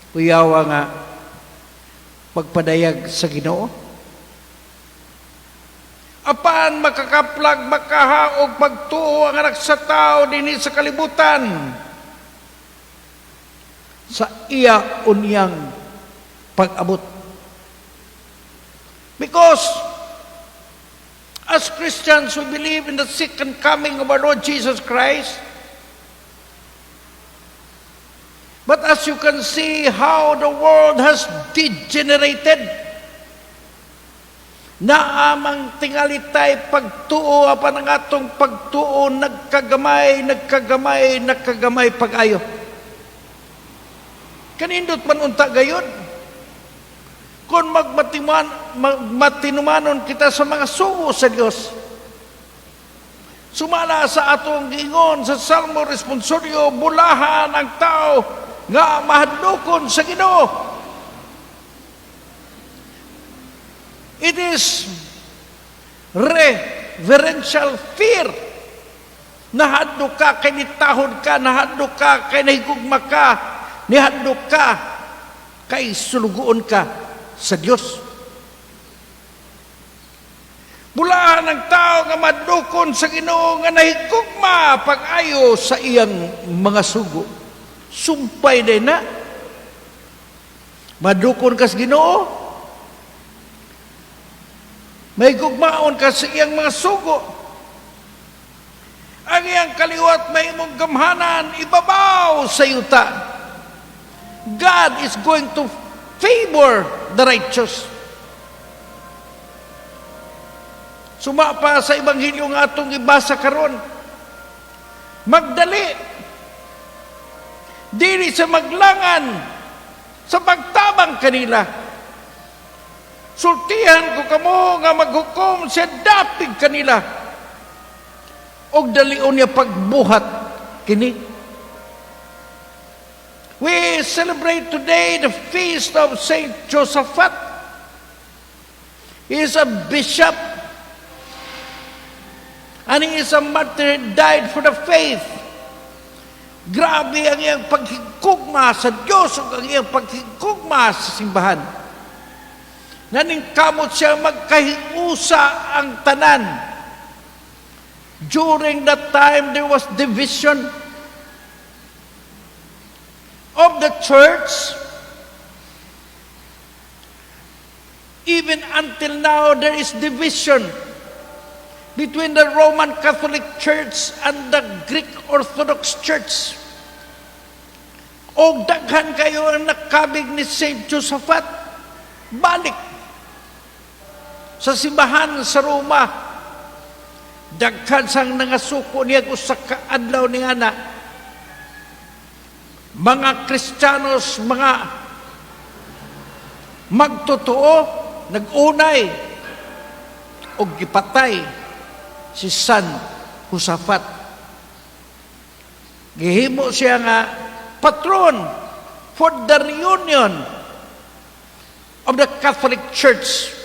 Puyawa nga pagpadayag sa Ginoo. Apan makakaplag, makahaog, pagtuo ang anak sa tao dinhi sa kalibutan sa iya unyang pag-abot. Because as Christians, we believe in the second coming of our Lord Jesus Christ. But as you can see how the world has degenerated, naamang tingalitay pagtuo, apan ang atong pagtuo nagkagamay pag-ayo. Kanindot man unta gayon, kung magmatinumanon kita sa mga sugo sa Dios, sumala sa atong giingon sa Salmo Responsorio, bulahan ang tao nga mahadlokon sa Ginoo. It is reverential fear. Nahadlok ka, kay nitahod ka, nahadlok ka, kay nahigugma ka, nihadlok ka, kay sulugoon ka sa Dios. Bulahan ang tao nga madlokon sa Ginoo nga nahigugma pag-ayo sa iyang mga sugo. Sumpay din na. Madlokon ka sa Ginoo, may gugmaon ka sa iyang mga sugo. Ang iyang kaliwat may imong gamhanan, ibabaw sa yuta. God is going to favor the righteous. Sumapa sa Ebanghelyo nga atong ibasa karon. Magdali. Dili sa maglangan sa pagtabang kanila. Sultihan ko kamo nga maghukom sa dapig kanila. Og dalion niya pagbuhat kini. We celebrate today the feast of Saint Josaphat. He is a bishop and he is a martyr, died for the faith. Grabe ang iyang paghigugma sa Diyos o ang iyang paghigugma sa simbahan. Naningkamot siya magkahiusa ang tanan. During that time, there was division of the church. Even until now, there is division between the Roman Catholic Church and the Greek Orthodox Church. O daghan kayo ang nakabig ni Saint Josaphat, balik sa simbahan sa Roma. Daghan sang nangasuko niya kung sa kaadlaw ni Ana. Mga Kristiyanos, mga magtotoo, nagunay o gipatay si San Josaphat. Gihimo siya nga patron for the reunion of the Catholic Church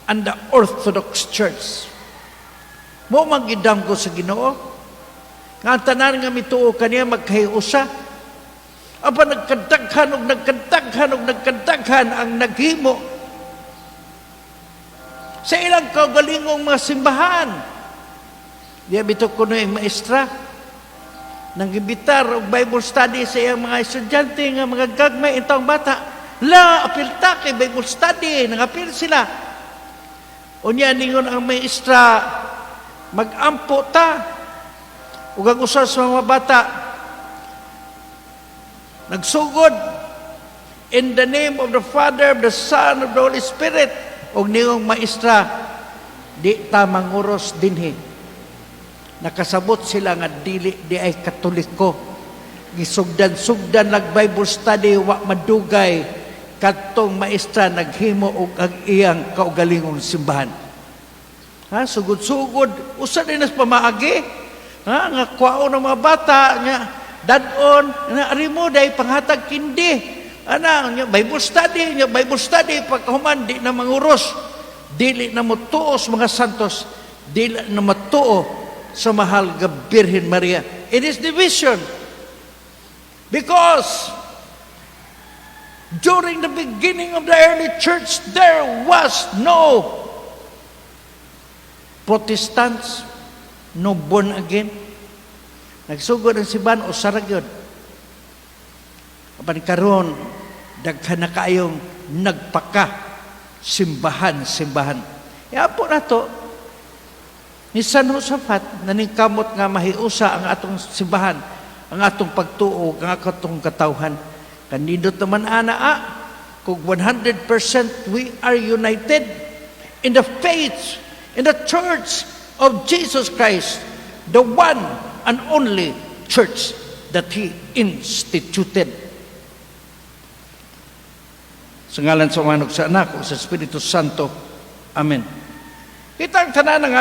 and the Orthodox Church. Mo magidam ko sa Ginoo nga tanan nga mituo kaniya magkahiusa. Apa nagkadaghan ang naghimo sa ilang kaugalingong mga simbahan. Diya bito ko yung maestra nang gibitar og Bible study sa iyang mga estudyante nga mga gagmay itong bata. La, apil ta kay Bible study, nangapil sila. Unya ningon ang maestra, mag-ampo ta. Ug ang usa sa mga bata nagsugod, in the name of the Father, of the Son, of the Holy Spirit. Og ningong maestra, di ta manguros dinhi. Nakasabot sila nga di ay Katoliko. Gisugdan-sugdan lag Bible study, wa madugay kadtong maestra naghimo og ang iyang kaugalingong simbahan. Ha, sugod-sugod, usa din nas pamaagi. Ha, nga kwaon ng mga bata nga dadon na arimo day panghatag kindi. Ana nya Bible study pagkahuman di na manguros. Dili na motuos mga santos, dili na matuo sa mahal nga Birhen Maria. It is division. Because During the beginning of the early church, there was no Protestants, no born again. Nagsugod ang simbahan o sarag yun. Apan karon daghan na kayong nagpaka simbahan. Yapo na to, ni San Josaphat, naningkamot nga mahiusa ang atong simbahan, ang atong pagtuo, ang atong katawhan. Kanindot naman kung 100% we are united in the faith, in the church of Jesus Christ, the one and only church that He instituted. Sa ngalan sa Anak, sa Espiritu Santo. Amen. Kita ang tanan ng